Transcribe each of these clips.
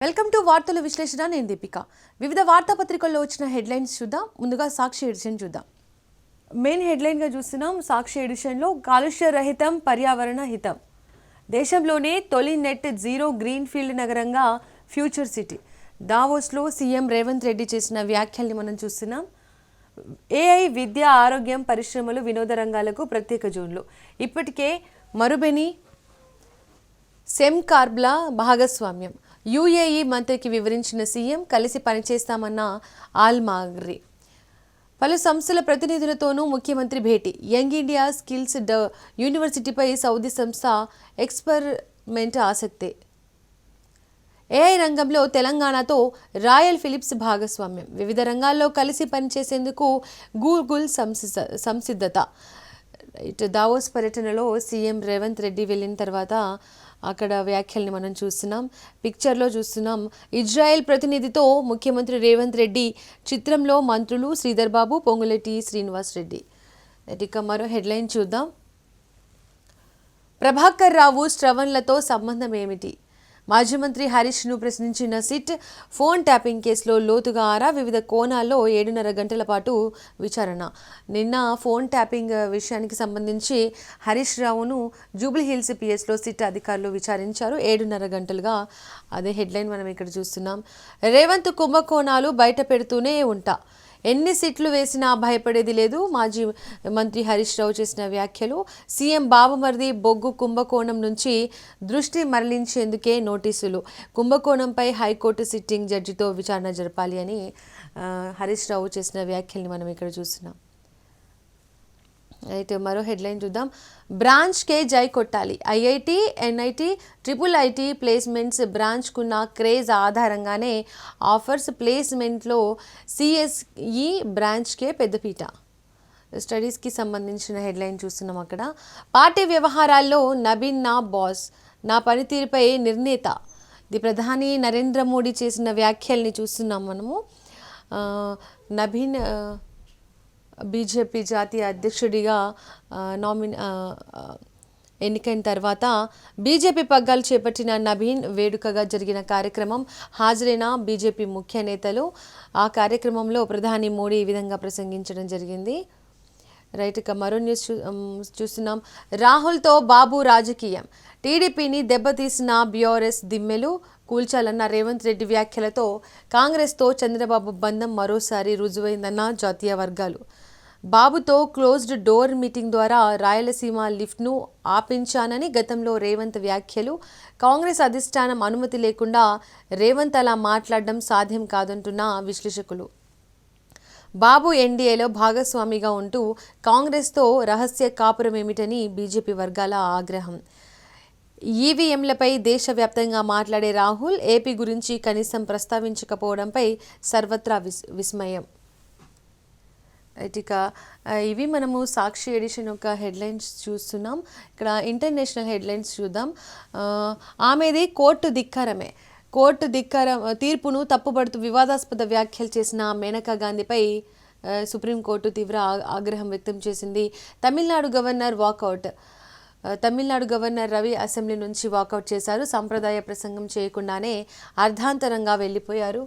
Welcome to వార్తల విశ్లేషణ. నేను దీపిక. వివిధ వార్తాపత్రికల్లో వచ్చిన హెడ్లైన్స్ చూద్దాం. ముందుగా సాక్షి ఎడిషన్ చూద్దాం. మెయిన్ హెడ్లైన్గా చూస్తున్నాం. సాక్షి ఎడిషన్లో కాలుష్య రహితం, పర్యావరణ హితం, దేశంలోనే తొలి నెట్ జీరో గ్రీన్ ఫీల్డ్ నగరంగా ఫ్యూచర్ సిటీ. దావోస్లో సీఎం రేవంత్ రెడ్డి చేసిన వ్యాఖ్యల్ని మనం చూస్తున్నాం. ఏఐ, విద్య, ఆరోగ్యం, పరిశ్రమలు, వినోద రంగాలకు ప్రత్యేక జోన్లు. ఇప్పటికే మరుబెని సెమ్కార్బ్ల భాగస్వామ్యం. యూఏఈ మంత్రికి వివరించిన సీఎం, కలిసి పనిచేస్తామన్న ఆల్మాగ్రి. పలు సంస్థల ప్రతినిధులతోనూ ముఖ్యమంత్రి భేటీ. యంగ్ ఇండియా స్కిల్స్ యూనివర్సిటీపై సౌదీ సంస్థ ఎక్స్పెరిమెంట్ ఆసక్తే. ఏఐ రంగంలో తెలంగాణతో రాయల్ ఫిలిప్స్ భాగస్వామ్యం. వివిధ రంగాల్లో కలిసి పనిచేసేందుకు గూగుల్ సంసిద్ధత. ఇటు దావోస్ పర్యటనలో సీఎం రేవంత్ రెడ్డి వెళ్ళిన తర్వాత అక్కడ వ్యాఖ్యల్ని మనం చూస్తున్నాం. పిక్చర్లో చూస్తున్నాం. ఇజ్రాయెల్ ప్రతినిధితో ముఖ్యమంత్రి రేవంత్ రెడ్డి. చిత్రంలో మంత్రులు శ్రీధర్ బాబు, పొంగులేటి శ్రీనివాస్ రెడ్డి. ఇక మరో హెడ్లైన్ చూద్దాం. ప్రభాకర్ రావు శ్రవణ్లతో సంబంధం ఏమిటి? మాజీ మంత్రి హరీష్ను ప్రశ్నించిన సిట్. ఫోన్ ట్యాపింగ్ కేసులో లోతుగా ఆరా. వివిధ కోణాల్లో 7.5 గంటల పాటు విచారణ. నిన్న ఫోన్ ట్యాపింగ్ విషయానికి సంబంధించి హరీష్ రావును జూబ్లీహిల్స్ పిఎస్లో సిట్ అధికారులు విచారించారు 7.5 గంటలుగా. అదే హెడ్లైన్ మనం ఇక్కడ చూస్తున్నాం. రేవంత్ కుంభకోణాలు బయట పెడుతూనే ఉంటా, ఎన్ని సిట్లు వేసినా భయపడేది లేదు. మాజీ మంత్రి హరీష్ రావు చేసిన వ్యాఖ్యలు. సీఎం బాబుమర్ది బొగ్గు కుంభకోణం నుంచి దృష్టి మరలించేందుకే నోటీసులు. కుంభకోణంపై హైకోర్టు సిట్టింగ్ జడ్జితో విచారణ జరపాలి అని హరీష్ రావు చేసిన వ్యాఖ్యల్ని మనం ఇక్కడ చూస్తున్నాం. అయితే మరో హెడ్లైన్ చూద్దాం. బ్రాంచ్కే జై కొట్టాలి. IIT, NIT, triple IT placements. బ్రాంచ్కున్న క్రేజ్ ఆధారంగానే ఆఫర్స్. ప్లేస్మెంట్లో సిఎస్ఈ బ్రాంచ్కే పెద్దపీట. స్టడీస్కి సంబంధించిన హెడ్లైన్ చూస్తున్నాం అక్కడ. పార్టీ వ్యవహారాల్లో నబీన్ నా బాస్, నా పనితీరుపై నిర్ణేత. ఇది ప్రధాని నరేంద్ర మోడీ చేసిన వ్యాఖ్యల్ని చూస్తున్నాం మనము. నబీన్ బీజేపీ జాతీయ అధ్యక్షుడిగా ఎన్నికైన తర్వాత బీజేపీ పగ్గాలు చేపట్టిన నబీన్ వేడుకగా జరిగిన కార్యక్రమం. హాజరైన బీజేపీ ముఖ్య నేతలు. ఆ కార్యక్రమంలో ప్రధాని మోడీ ఈ విధంగా ప్రసంగించడం జరిగింది. రైట్. ఇక మరో న్యూస్ చూస్తున్నాం. రాహుల్తో బాబు రాజకీయం. టీడీపీని దెబ్బతీసిన బీఆర్ఎస్ దిమ్మెలు కూల్చాలన్న రేవంత్ రెడ్డి వ్యాఖ్యలతో కాంగ్రెస్తో చంద్రబాబు బంధం మరోసారి రుజువైందన్న జాతీయ వర్గాలు. బాబుతో క్లోజ్డ్ డోర్ మీటింగ్ ద్వారా రాయలసీమ లిఫ్ట్ను ఆపించానని గతంలో రేవంత్ వ్యాఖ్యలు. కాంగ్రెస్ అధిష్టానం అనుమతి లేకుండా రేవంత్ అలా మాట్లాడడం సాధ్యం కాదంటున్న విశ్లేషకులు. బాబు ఎన్డీఏలో భాగస్వామిగా ఉంటూ కాంగ్రెస్తో రహస్య కాపురం ఏమిటని బీజేపీ వర్గాల ఆగ్రహం. ఈవీఎంలపై దేశవ్యాప్తంగా మాట్లాడే రాహుల్ ఏపీ గురించి కనీసం ప్రస్తావించకపోవడంపై సర్వత్రా విస్మయం. ఇక ఇవి మనము సాక్షి ఎడిషన్ యొక్క హెడ్లైన్స్ చూస్తున్నాం. ఇక్కడ ఇంటర్నేషనల్ హెడ్లైన్స్ చూద్దాం. ఆమెది కోర్టు ధిక్కారమే. కోర్టు తీర్పును తప్పుపడుతూ వివాదాస్పద వ్యాఖ్యలు చేసిన మేనకా గాంధీపై సుప్రీంకోర్టు తీవ్ర ఆగ్రహం వ్యక్తం చేసింది. తమిళనాడు గవర్నర్ రవి అసెంబ్లీ నుంచి వాకౌట్ చేశారు. సంప్రదాయ ప్రసంగం చేయకుండానే అర్ధాంతరంగా వెళ్ళిపోయారు.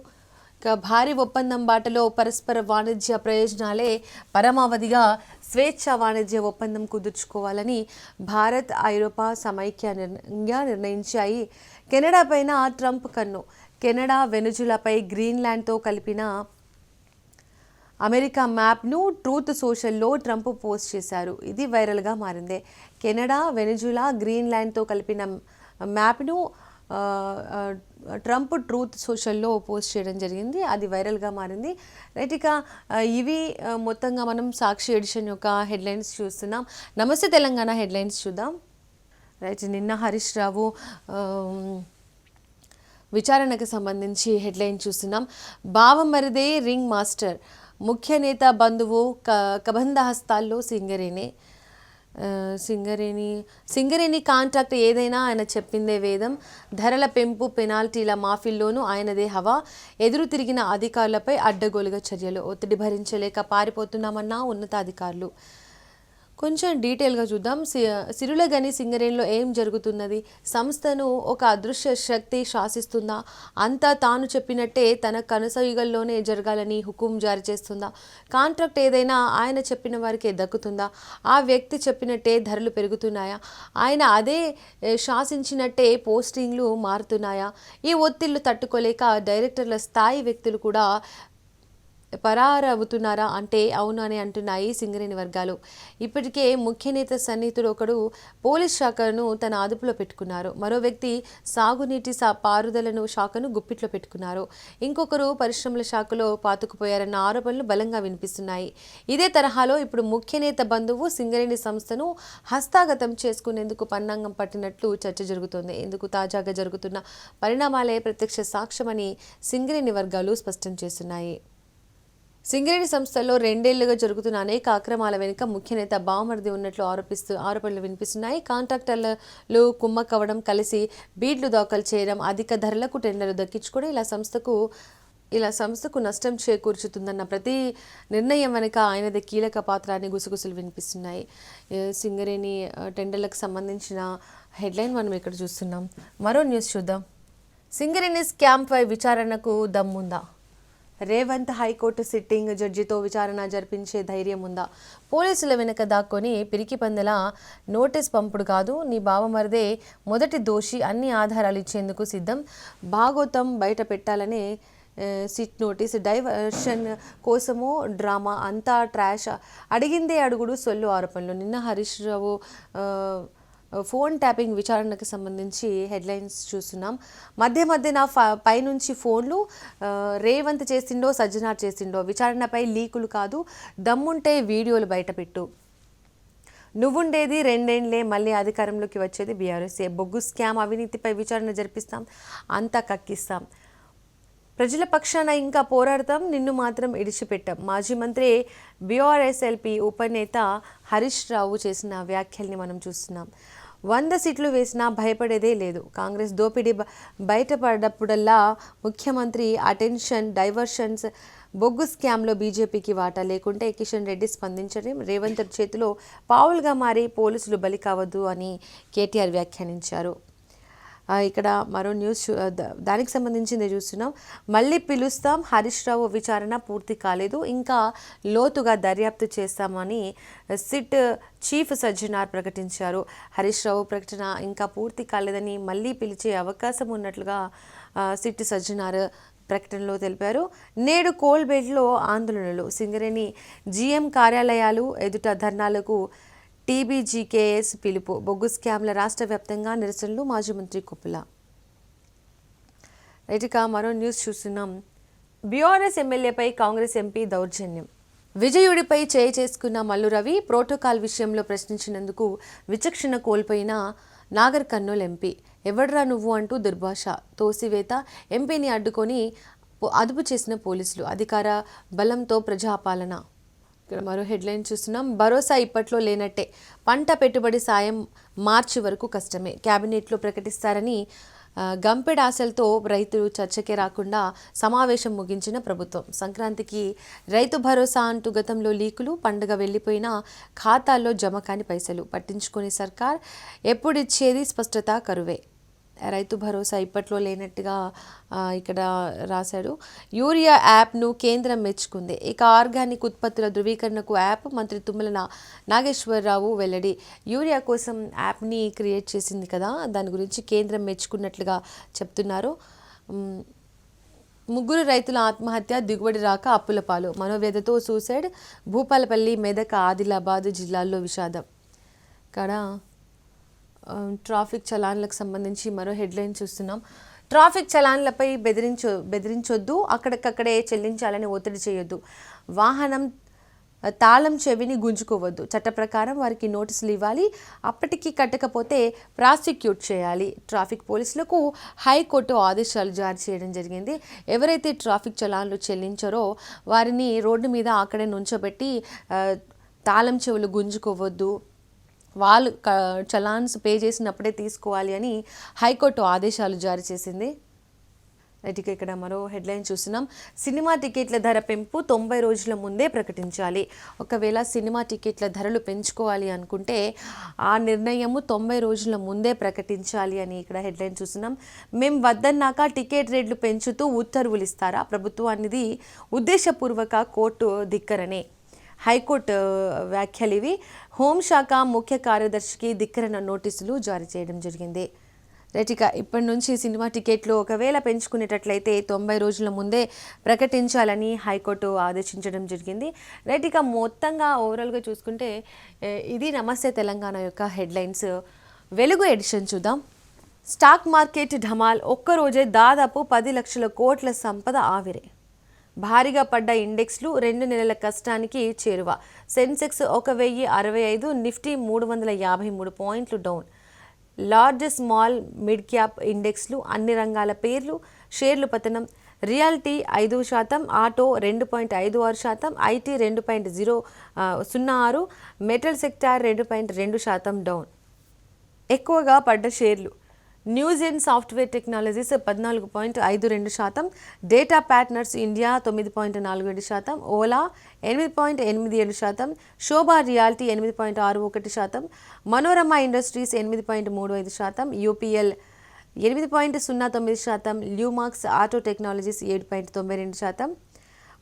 భారీ ఒప్పందం బాటలో పరస్పర వాణిజ్య ప్రయోజనాలే పరమావధిగా స్వేచ్ఛ వాణిజ్య ఒప్పందం కుదుర్చుకోవాలని భారత్, ఐరోపా సమైక్యంగా నిర్ణయించాయి. కెనడా పైన ట్రంప్ కన్ను. కెనడా, వెనుజులాపై గ్రీన్లాండ్తో కలిపిన అమెరికా మ్యాప్ను ట్రూత్ సోషల్లో ట్రంప్ పోస్ట్ చేశారు. ఇది వైరల్గా మారింది. కెనడా, వెనుజులా, గ్రీన్లాండ్తో కలిపిన మ్యాప్ను ట్రంప్ ట్రూత్ సోషల్లో పోస్ట్ చేయడం జరిగింది. అది వైరల్గా మారింది. రైట్. ఇక ఇవి మొత్తంగా మనం సాక్షి ఎడిషన్ యొక్క హెడ్లైన్స్ చూస్తున్నాం. నమస్తే తెలంగాణ హెడ్లైన్స్ చూద్దాం. రైట్. నిన్న హరీష్ రావు విచారణకు సంబంధించి హెడ్లైన్ చూస్తున్నాం. బావమరిదే రింగ్ మాస్టర్, ముఖ్య నేత బంధువు కబంధ హస్తాల్లో సింగరేణి కాంట్రాక్ట్ ఏదైనా ఆయన చెప్పిందే వేదం. ధరల పెంపు, పెనాల్టీల మాఫీల్లోనూ ఆయనదే హవా. ఎదురు తిరిగిన అధికారులపై అడ్డగోలుగా చర్యలు. ఒత్తిడి భరించలేక పారిపోతున్నామన్న ఉన్నతాధికారులు. కొంచెం డీటెయిల్గా చూద్దాం. సిరులగని సింగరేణిలో ఏం జరుగుతున్నది? సంస్థను ఒక అదృశ్య శక్తి శాసిస్తుందా? అంతా తాను చెప్పినట్టే తన కనసయుగల్లోనే జరగాలని హుకుం జారీ చేస్తుందా? కాంట్రాక్ట్ ఏదైనా ఆయన చెప్పిన వారికే దక్కుతుందా? ఆ వ్యక్తి చెప్పినట్టే ధరలు పెరుగుతున్నాయా? ఆయన అదే శాసించినట్టే పోస్టింగ్లు మారుతున్నాయా? ఈ ఒత్తిళ్లు తట్టుకోలేక డైరెక్టర్ల స్థాయి వ్యక్తులు కూడా పరారవుతున్నారా అంటే అవును అని అంటున్నాయి సింగరేణి వర్గాలు. ఇప్పటికే ముఖ్య నేత సన్నిహితుడు ఒకడు పోలీస్ శాఖను తన అదుపులో పెట్టుకున్నారు. మరో వ్యక్తి సాగునీటి పారుదలను శాఖను గుప్పిట్లో పెట్టుకున్నారు. ఇంకొకరు పరిశ్రమల శాఖలో పాతుకుపోయారన్న ఆరోపణలు బలంగా వినిపిస్తున్నాయి. ఇదే తరహాలో ఇప్పుడు ముఖ్య నేత బంధువు సింగరేణి సంస్థను హస్తగతం చేసుకునేందుకు పన్నాంగం పట్టినట్లు చర్చ జరుగుతోంది. ఇందుకు తాజాగా జరుగుతున్న పరిణామాలే ప్రత్యక్ష సాక్ష్యమని సింగరేణి వర్గాలు స్పష్టం చేస్తున్నాయి. సింగరేణి సంస్థల్లో 2 ఏళ్లుగా జరుగుతున్న అనేక అక్రమాల వెనుక ముఖ్య నేత బావమరిది ఉన్నట్లు ఆరోపణలు వినిపిస్తున్నాయి. కాంట్రాక్టర్లు కుమ్మక్కవడం, కలిసి బీడ్లు దాఖలు చేయడం, అధిక ధరలకు టెండర్లు దక్కించుకోవడం ఇలా సంస్థకు నష్టం చేకూర్చుతుందన్న ప్రతి నిర్ణయం వెనుక ఆయనది కీలక పాత్ర అని గుసగుసలు వినిపిస్తున్నాయి. సింగరేణి టెండర్లకు సంబంధించిన హెడ్లైన్ మనం ఇక్కడ చూస్తున్నాం. మరో న్యూస్ చూద్దాం. సింగరేణి స్కామ్పై విచారణకు దమ్ముందా? రేవంత్ హైకోర్టు సిట్టింగ్ జడ్జితో విచారణ జరిపించే ధైర్యం ఉందా? పోలీసుల వెనుక దాక్కొని పిరికి పందెల నోటీస్ పంపుడు కాదు, నీ బావమరిదే మొదటి దోషి, అన్ని ఆధారాలు ఇచ్చేందుకు సిద్ధం, భాగోతం బయట పెట్టాలనే సిట్ నోటీస్, డైవర్షన్ కోసమో డ్రామా, అంతా ట్రాష్, అడిగిందే అడుగుడు సొల్లు ఆరోపణలు. నిన్న హరీష్ రావు ఫోన్ ట్యాపింగ్ విచారణకు సంబంధించి హెడ్లైన్స్ చూస్తున్నాం. మధ్యన పైనుంచి ఫోన్లు రేవంత్ చేసిండో సజ్జనార్ చేసిండో, విచారణపై లీకులు కాదు, దమ్ముంటే వీడియోలు బయటపెట్టు, నువ్వుండేది 2 ఏళ్లే, మళ్ళీ అధికారంలోకి వచ్చేది బీఆర్ఎస్ఏ, బొగ్గు స్కామ్ అవినీతిపై విచారణ జరిపిస్తాం, అంతా కక్కిస్తాం, ప్రజల పక్షాన ఇంకా పోరాడతాం, నిన్ను మాత్రం ఇడిచిపెట్టాం. మాజీ మంత్రి బీఆర్ఎస్ఎల్పీ ఉపనేత హరీష్ రావు చేసిన వ్యాఖ్యల్ని మనం చూస్తున్నాం. 100 సీట్లు వేసినా భయపడేదే లేదు. కాంగ్రెస్ దోపిడీ బయటపడ్డప్పుడల్లా ముఖ్యమంత్రి అటెన్షన్ డైవర్షన్స్, బొగ్గు స్కామ్లో బీజేపీకి వాటా లేకుంటే కిషన్ రెడ్డి స్పందించడం, రేవంత్ చేతిలో పావులుగా మారి పోలీసులు బలి కావద్దు అని కేటీఆర్ వ్యాఖ్యానించారు. ఇక్కడ మరో న్యూస్ దానికి సంబంధించింది చూస్తున్నాం. మళ్ళీ పిలుస్తాం, హరీష్ రావు విచారణ పూర్తి కాలేదు, ఇంకా లోతుగా దర్యాప్తు చేస్తామని సిట్ చీఫ్ సజ్జనార్ ప్రకటించారు. హరీష్ రావు ప్రకటన ఇంకా పూర్తి కాలేదని మళ్ళీ పిలిచే అవకాశం ఉన్నట్లుగా సిట్ సజ్జనార్ ప్రకటనలో తెలిపారు. నేడు కోల్బెల్ట్లో ఆందోళనలు, సింగరేణి జీఎం కార్యాలయాలు ఎదుట ధర్నాలకు టీబీజీకేఎస్ పిలుపు, బొగ్గు స్కామ్ల రాష్ట్ర వ్యాప్తంగా నిరసనలు, మాజీ మంత్రి కొప్పుల. రైట్గా మరో న్యూస్ చూస్తున్నాం. బీఆర్ఎస్ ఎమ్మెల్యేపై కాంగ్రెస్ ఎంపీ దౌర్జన్యం, విజయుడిపై చేసుకున్న మల్లు రవి ప్రోటోకాల్ విషయంలో ప్రశ్నించినందుకు విచక్షణ కోల్పోయిన నాగర్ కర్నూల్ ఎంపీ, ఎవడ్రా నువ్వు అంటూ దుర్భాష, తోసివేత, ఎంపీని అడ్డుకొని అదుపు చేసిన పోలీసులు, అధికార బలంతో ప్రజాపాలన. ఇక్కడ మరో హెడ్లైన్ చూస్తున్నాం. భరోసా ఇప్పట్లో లేనట్టే, పంట పెట్టుబడి సాయం మార్చి వరకు కష్టమే, కేబినెట్లో ప్రకటిస్తారని గంపెడాశలతో రైతులు చర్చకే రాకుండా సమావేశం ముగించిన ప్రభుత్వం. సంక్రాంతికి రైతు భరోసా అంటూ గతంలో లీకులు, పండుగ వెళ్ళిపోయినా ఖాతాల్లో జమ కాని పైసలు, పట్టించుకునే సర్కార్ ఎప్పుడిచ్చేది స్పష్టత కరువే. రైతు భరోసా ఇప్పట్లో లేనట్టుగా ఇక్కడ రాశాడు. యూరియా యాప్ను కేంద్రం మెచ్చుకుంది. ఇక ఆర్గానిక్ ఉత్పత్తుల ధృవీకరణకు యాప్, మంత్రి తుమ్మల నాగేశ్వరరావు వెల్లడి. యూరియా కోసం యాప్ని క్రియేట్ చేసింది కదా, దాని గురించి కేంద్రం మెచ్చుకున్నట్లుగా చెప్తున్నారు. 3 రైతుల ఆత్మహత్య, దిగుబడి రాక అప్పుల పాలు, మనోవ్యధతో సూసైడ్, భూపాలపల్లి, మెదక్, ఆదిలాబాద్ జిల్లాల్లో విషాదం. ఇక్కడ ట్రాఫిక్ చలాన్లకు సంబంధించి మరో హెడ్లైన్ చూస్తున్నాం. ట్రాఫిక్ చలాన్లపై బెదిరించొద్దు, అక్కడికక్కడే చెల్లించాలని ఒత్తిడి చేయొద్దు, వాహనం తాళం చెవిని గుంజుకోవద్దు, చట్ట ప్రకారం వారికి నోటీసులు ఇవ్వాలి, అప్పటికి కట్టకపోతే ప్రాసిక్యూట్ చేయాలి. ట్రాఫిక్ పోలీసులకు హైకోర్టు ఆదేశాలు జారీ చేయడం జరిగింది. ఎవరైతే ట్రాఫిక్ చలాన్లు చెల్లించారో వారిని రోడ్డు మీద అక్కడే నుంచోబెట్టి తాళం చెవులు గుంజుకోవద్దు, వాళ్ళు చలాన్స్ పే చేసినప్పుడే తీసుకోవాలి అని హైకోర్టు ఆదేశాలు జారీ చేసింది. రైట్, ఇక్కడ మరో హెడ్లైన్ చూస్తున్నాం. సినిమా టికెట్ల ధర పెంపు 90 రోజుల ముందే ప్రకటించాలి. ఒకవేళ సినిమా టికెట్ల ధరలు పెంచుకోవాలి అనుకుంటే ఆ నిర్ణయము 90 రోజుల ముందే ప్రకటించాలి అని ఇక్కడ హెడ్లైన్ చూస్తున్నాం. మేము వద్దన్నాక టికెట్ రేట్లు పెంచుతూ ఉత్తర్వులు ఇస్తారా? ప్రభుత్వానిది ఉద్దేశపూర్వక కోర్టు ధిక్కరనే. హైకోర్టు వ్యాఖ్యలు ఇవి. హోంశాఖ ముఖ్య కార్యదర్శికి ధిక్కరణ నోటీసులు జారీ చేయడం జరిగింది. రైట్, ఇప్పటి నుంచి సినిమా టికెట్లు ఒకవేళ పెంచుకునేటట్లయితే 90 రోజుల ముందే ప్రకటించాలని హైకోర్టు ఆదేశించడం జరిగింది. రైట్, మొత్తంగా ఓవరాల్గా చూసుకుంటే ఇది నమస్తే తెలంగాణ యొక్క హెడ్లైన్స్. వెలుగు ఎడిషన్ చూద్దాం. స్టాక్ మార్కెట్ ఢమాల్. ఒక్కరోజే దాదాపు 10 లక్షల కోట్ల సంపద ఆవిరే. భారీగా పడ్డ ఇండెక్స్లు 2 నెలల కష్టానికి చేరువ. సెన్సెక్స్ 1065, నిఫ్టీ 353 పాయింట్లు down. Large small mid cap ఇండెక్స్లు అన్ని రంగాల పేర్లు షేర్లు పతనం. Realty 5%, auto 2.56%, IT 2.06, metal sector 2.2% down. ఎక్కువగా పడ్డ షేర్లు Newgen software technologies 14.52%, data patterns India 9.47%, Ola 8.87%, Sobha realty 8.61%, Manorama industries 8.35%, UPL 8.09%, Lumax auto technologies 7.92%,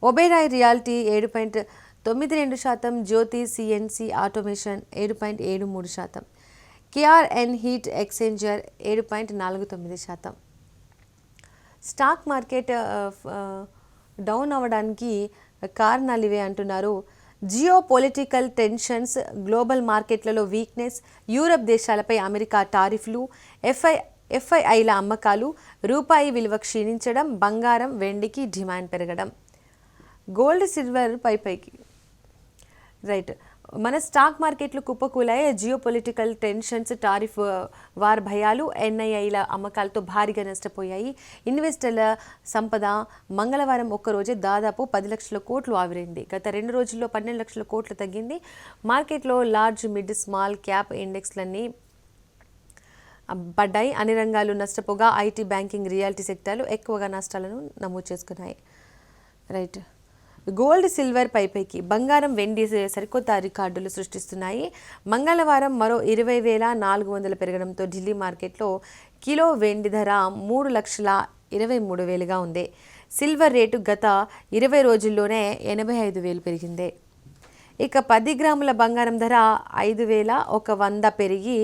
Oberoi realty 7.92%, Jyothi CNC automation 7.73%, KRN heat exchanger 7.49%. Stock market down అవ్వడానికి కారణాలు ఇవే అంటున్నారు. జియో పొలిటికల్ టెన్షన్స్, గ్లోబల్ మార్కెట్లలో weakness, Europe దేశాలపై America టారిఫ్లు, ఎఫ్ఐఐల అమ్మకాలు, రూపాయి విలువ క్షీణించడం, బంగారం వెండికి డిమాండ్ పెరగడం. గోల్డ్ సిల్వర్ పైకి. రైట్, మన స్టాక్ మార్కెట్లు కుప్పకూలాయి. Geopolitical tensions, tariff war భయాలు, ఎన్ఐఐల అమ్మకాలతో భారీగా నష్టపోయాయి. ఇన్వెస్టర్ల సంపద మంగళవారం ఒక్కరోజే దాదాపు 10 లక్షల కోట్లు ఆవిరైంది. గత 2 రోజుల్లో 12 లక్షల కోట్లు తగ్గింది. మార్కెట్లో లార్జ్ మిడ్ స్మాల్ క్యాప్ ఇండెక్స్లన్నీ పడ్డాయి. అన్ని రంగాలు నష్టపోగా ఐటీ, బ్యాంకింగ్, రియాలిటీ సెక్టార్లు ఎక్కువగా నష్టాలను నమోదు చేసుకున్నాయి. రైట్, గోల్డ్ సిల్వర్ పైకి. బంగారం వెండి సరికొత్త రికార్డులు సృష్టిస్తున్నాయి. మంగళవారం మరో 20,400 పెరగడంతో ఢిల్లీ మార్కెట్లో కిలో వెండి ధర 3,23,000గా ఉంది. సిల్వర్ రేటు గత 20 రోజుల్లోనే 85,000 పెరిగింది. ఇక 10 గ్రాముల బంగారం ధర 5,100 పెరిగి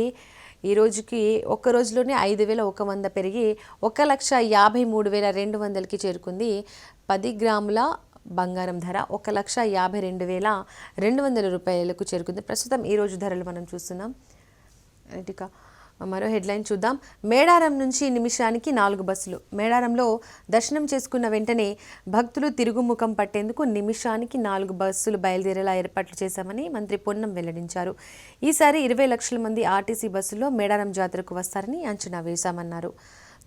ఈ రోజుకి ఒక్క రోజులోనే 5,100 పెరిగి 1,53,200కి చేరుకుంది. 10 గ్రాముల బంగారం ధర 1,52,200 రూపాయలకు చేరుకుంది. ప్రస్తుతం ఈరోజు ధరలు మనం చూస్తున్నాం. ఇక మరో హెడ్లైన్ చూద్దాం. మేడారం నుంచి నిమిషానికి 4 బస్సులు. మేడారంలో దర్శనం చేసుకున్న వెంటనే భక్తులు తిరుగుముఖం పట్టేందుకు నిమిషానికి 4 బస్సులు బయలుదేరేలా ఏర్పాట్లు చేశామని మంత్రి పొన్నం వెల్లడించారు. ఈసారి 20 లక్షల మంది ఆర్టీసీ బస్సుల్లో మేడారం జాతరకు వస్తారని అంచనా వేశామన్నారు.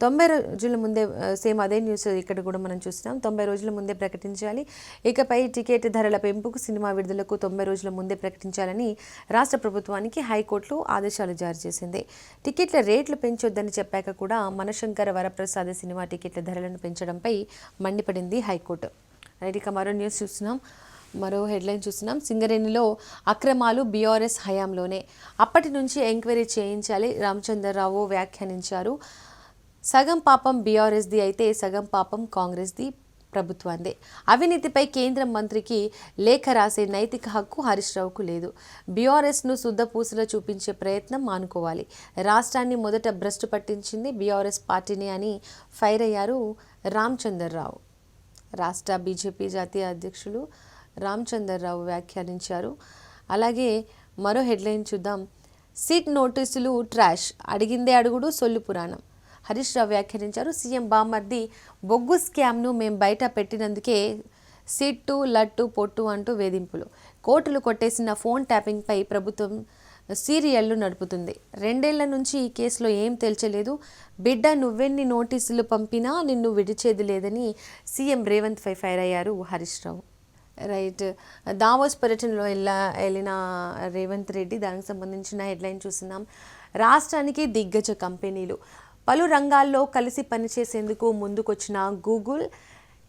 90 రోజుల ముందే, సేమ్ అదే న్యూస్ ఇక్కడ కూడా మనం చూస్తున్నాం. 90 రోజుల ముందే ప్రకటించాలి. ఇకపై టికెట్ ధరల పెంపుకు, సినిమా విడుదలకు 90 రోజుల ముందే ప్రకటించాలని రాష్ట్ర ప్రభుత్వానికి హైకోర్టు ఆదేశాలు జారీ చేసింది. టికెట్ల రేట్లు పెంచొద్దని చెప్పాక కూడా మనశంకర వరప్రసాద్ సినిమా టికెట్ల ధరలను పెంచడంపై మండిపడింది హైకోర్టు. రైట్, మరో న్యూస్ చూస్తున్నాం. మరో హెడ్లైన్ చూస్తున్నాం. సింగరేణిలో అక్రమాలు బీఆర్ఎస్ హయాంలోనే, అప్పటి నుంచి ఎంక్వైరీ చేయించాలి రామచంద్రరావు వ్యాఖ్యానించారు. సగం పాపం బీఆర్ఎస్ది అయితే సగం పాపం కాంగ్రెస్ది, ప్రభుత్వాందే. అవినీతిపై కేంద్ర మంత్రికి లేఖ రాసే నైతిక హక్కు హరీష్ రావుకు లేదు. బీఆర్ఎస్ను శుద్ధపూసలో చూపించే ప్రయత్నం మానుకోవాలి. రాష్ట్రాన్ని మొదట భ్రష్టు పట్టించింది బీఆర్ఎస్ పార్టీని అని ఫైర్ అయ్యారు రామచంద్రరావు. రాష్ట్ర బీజేపీ జాతీయ అధ్యక్షులు రామచంద్రరావు వ్యాఖ్యానించారు. అలాగే మరో హెడ్లైన్ చూద్దాం. సిట్ నోటీసులు ట్రాష్, అడిగిందే అడుగుడు సొల్లు పురాణం. హరీష్ రావు వ్యాఖ్యానించారు. సీఎం బామ్మర్ది బొగ్గు స్కామ్ను మేం బయట పెట్టినందుకే సిట్టు లట్టు పొట్టు అంటూ వేధింపులు. కోర్టులు కొట్టేసిన ఫోన్ ట్యాపింగ్పై ప్రభుత్వం సీరియళ్లు నడుపుతుంది. 2 ఏళ్ల నుంచి ఈ కేసులో ఏం తేల్చలేదు. బిడ్డ నువ్వెన్ని నోటీసులు పంపినా నిన్ను విడిచేది లేదని సీఎం రేవంత్ పై ఫైర్ అయ్యారు హరీష్ రావు. రైట్, దావోస్ పర్యటనలో వెళ్ళిన రేవంత్ రెడ్డి, దానికి సంబంధించిన హెడ్లైన్ చూస్తున్నాం. రాష్ట్రానికి దిగ్గజ కంపెనీలు పలు రంగాల్లో కలిసి పనిచేసేందుకు ముందుకొచ్చిన గూగుల్,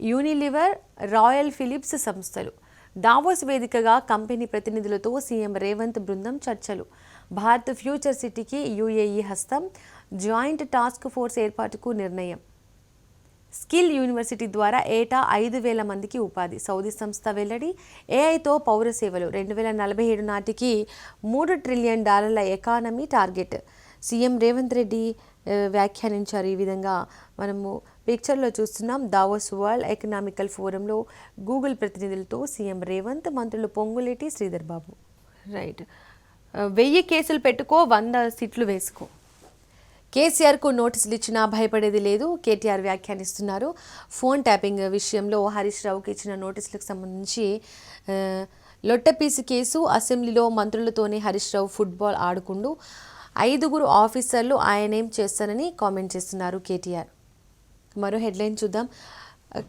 యూనిలివర్, రాయల్ ఫిలిప్స్ సంస్థలు. దావోస్ వేదికగా కంపెనీ ప్రతినిధులతో సీఎం రేవంత్ బృందం చర్చలు. భారత్ ఫ్యూచర్ సిటీకి యూఏఈ హస్తం. జాయింట్ టాస్క్ ఫోర్స్ ఏర్పాటుకు నిర్ణయం. స్కిల్ యూనివర్సిటీ ద్వారా ఏటా 5,000 మందికి ఉపాధి. సౌదీ సంస్థ వెల్లడి. ఏఐతో పౌర సేవలు 2047 నాటికి $3 trillion economy target. CM Revanth Reddy వ్యాఖ్యానించారు. ఈ విధంగా మనము పిక్చర్లో చూస్తున్నాం. దావోస్ వరల్డ్ ఎకనామికల్ ఫోరంలో గూగుల్ ప్రతినిధులతో సీఎం రేవంత్, మంత్రులు పొంగులేటి, శ్రీధర్ బాబు. రైట్. 1000 కేసులు పెట్టుకో, 100 సీట్లు వేసుకో. కేసీఆర్కు నోటీసులు ఇచ్చినా భయపడేది లేదు, కేటీఆర్ వ్యాఖ్యానిస్తున్నారు. ఫోన్ ట్యాపింగ్ విషయంలో హరీష్ రావుకి ఇచ్చిన నోటీసులకు సంబంధించి లొట్టపీసు కేసు, అసెంబ్లీలో మంత్రులతోనే హరీష్ రావు ఫుట్బాల్ ఆడుకుంటూ 5 ఆఫీసర్లు ఆయనేం చేస్తారని కామెంట్ చేస్తున్నారు కేటీఆర్. మరో హెడ్లైన్ చూద్దాం.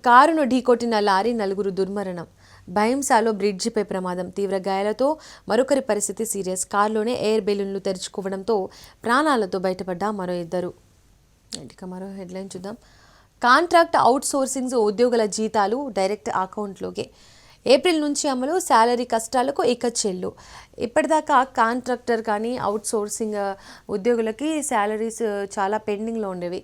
కారును ఢీకొట్టిన లారీ, 4 దుర్మరణం. భయంసాలో బ్రిడ్జిపై ప్రమాదం, తీవ్ర గాయాలతో మరొకరి పరిస్థితి సీరియస్. కారులోనే ఎయిర్ బెలూన్లు తెరుచుకోవడంతో ప్రాణాలతో బయటపడ్డ మరో 2. ఇక మరో హెడ్లైన్ చూద్దాం. కాంట్రాక్ట్ అవుట్ సోర్సింగ్ ఉద్యోగుల జీతాలు డైరెక్ట్ అకౌంట్లోకే. ఏప్రిల్ నుంచి అమలు. శాలరీ కష్టాలకు ఇక చెల్లు. ఇప్పటిదాకా కాంట్రాక్టర్ కానీ అవుట్ సోర్సింగ్ ఉద్యోగులకి శాలరీస్ చాలా పెండింగ్లో ఉండేవి.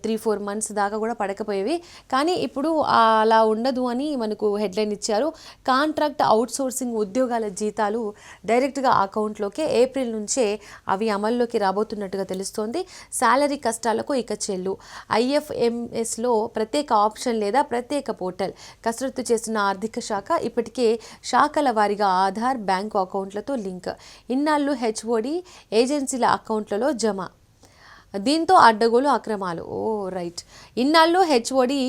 3-4 మంత్స్ దాకా కూడా పడకపోయేవి. కానీ ఇప్పుడు అలా ఉండదు అని మనకు హెడ్లైన్ ఇచ్చారు. కాంట్రాక్ట్ అవుట్ సోర్సింగ్ ఉద్యోగాల జీతాలు డైరెక్ట్గా అకౌంట్లోకే ఏప్రిల్ నుంచే అవి అమల్లోకి రాబోతున్నట్టుగా తెలుస్తోంది. శాలరీ కష్టాలకు ఇక చెల్లు. ఐఎఫ్ఎంఎస్లో ప్రత్యేక ఆప్షన్ లేదా ప్రత్యేక పోర్టల్ కసరత్తు చేస్తున్న ఆర్థిక శాఖ ఇప్పటికే శాఖల వారీగా ఆధార్, బ్యాంకు అకౌంట్లతో లింక్. ఇన్నాళ్ళు హెచ్ఓడి ఏజెన్సీల అకౌంట్లలో జమ. దీంతో అడ్డగోలు అక్రమాలు. రైట్. ఇన్నాళ్ళు హెచ్ఓడి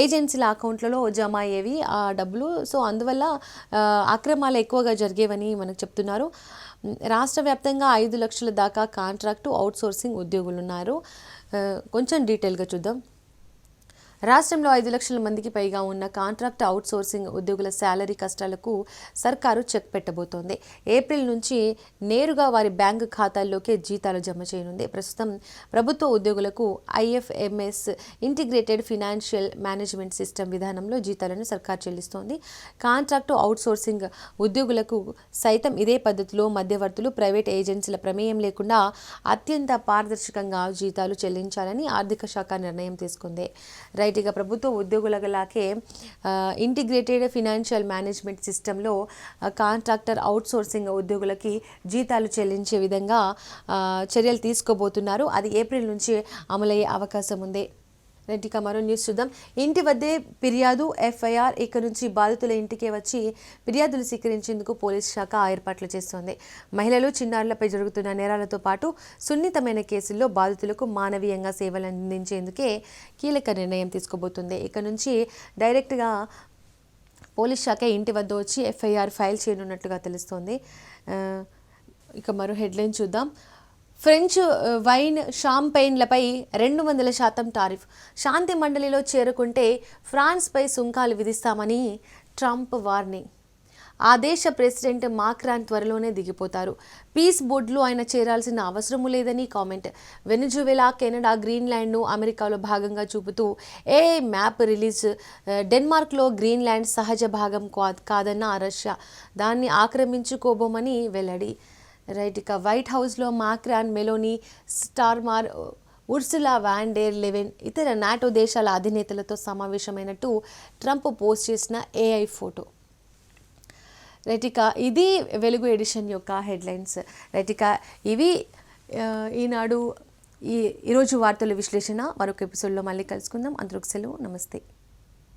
ఏజెన్సీల అకౌంట్లలో జమ అయ్యేవి ఆ డబ్బులు. సో అందువల్ల అక్రమాలు ఎక్కువగా జరిగేవని మనకు చెప్తున్నారు. రాష్ట్ర వ్యాప్తంగా 5 లక్షల దాకా కాంట్రాక్టు అవుట్సోర్సింగ్ ఉద్యోగులు ఉన్నారు. కొంచెం డీటెయిల్గా చూద్దాం. రాష్ట్రంలో 5 లక్షల మందికి పైగా ఉన్న కాంట్రాక్ట్ అవుట్సోర్సింగ్ ఉద్యోగుల శాలరీ కష్టాలకు సర్కారు చెక్ పెట్టబోతోంది. ఏప్రిల్ నుంచి నేరుగా వారి బ్యాంకు ఖాతాల్లోకే జీతాలు జమ చేయనుంది. ప్రస్తుతం ప్రభుత్వ ఉద్యోగులకు IFMS integrated financial management system విధానంలో జీతాలను సర్కారు చెల్లిస్తోంది. కాంట్రాక్టు అవుట్సోర్సింగ్ ఉద్యోగులకు సైతం ఇదే పద్ధతిలో మధ్యవర్తులు, ప్రైవేట్ ఏజెన్సీల ప్రమేయం లేకుండా అత్యంత పారదర్శకంగా జీతాలు చెల్లించాలని ఆర్థిక శాఖ నిర్ణయం తీసుకుంది. రైట్గా ప్రభుత్వ ఉద్యోగులలాగే ఇంటిగ్రేటెడ్ ఫినాన్షియల్ మేనేజ్మెంట్ సిస్టంలో కాంట్రాక్టర్ అవుట్సోర్సింగ్ ఉద్యోగులకి జీతాలు చెల్లించే విధంగా చర్యలు తీసుకోబోతున్నారు. అది ఏప్రిల్ నుంచి అమలయ్యే అవకాశం ఉంది. రైట్. మరో న్యూస్ చూద్దాం. ఇంటి వద్దే ఫిర్యాదు, ఎఫ్ఐఆర్. ఇక నుంచి బాధితుల ఇంటికే వచ్చి ఫిర్యాదులు స్వీకరించేందుకు పోలీస్ శాఖ ఏర్పాట్లు చేస్తోంది. మహిళలు, చిన్నారులపై జరుగుతున్న నేరాలతో పాటు సున్నితమైన కేసుల్లో బాధితులకు మానవీయంగా సేవలు అందించేందుకే కీలక నిర్ణయం తీసుకోబోతుంది. ఇక నుంచి డైరెక్ట్గా పోలీస్ శాఖ ఇంటి వద్ద వచ్చి ఎఫ్ఐఆర్ ఫైల్ చేయనున్నట్లుగా తెలుస్తోంది. ఇక మరో హెడ్లైన్ చూద్దాం. ఫ్రెంచ్ వైన్, షాంపెయిన్లపై 200% టారిఫ్. శాంతి మండలిలో చేరుకుంటే ఫ్రాన్స్పై సుంకాలు విధిస్తామని ట్రంప్ వార్నింగ్. ఆ దేశ ప్రెసిడెంట్ మాక్రాన్ త్వరలోనే దిగిపోతారు. పీస్ బోర్డులో ఆయన చేరాల్సిన అవసరం లేదని కామెంట్. వెనిజువెలా, కెనడా, గ్రీన్లాండ్ను అమెరికాలో భాగంగా చూపుతూ మ్యాప్ రిలీజ్. డెన్మార్క్లో గ్రీన్లాండ్ సహజ భాగం కాదన్న రష్యా, దాన్ని ఆక్రమించుకోబోమని వెల్లడి. రైట్. ఇక వైట్ హౌస్లో Macron, Meloni, Starmer, Ursula van der eleven ఇతర నాటో దేశాల అధినేతలతో సమావేశమైనట్టు ట్రంప్ పోస్ట్ చేసిన ఏఐ ఫోటో. రైట్. ఇక ఇది వెలుగు ఎడిషన్ యొక్క హెడ్లైన్స్. రైట్. ఇక ఇవి ఈనాడు ఈరోజు వార్తల విశ్లేషణ. మరొక ఎపిసోడ్లో మళ్ళీ కలుసుకుందాం. అందరికి సెలవు. నమస్తే.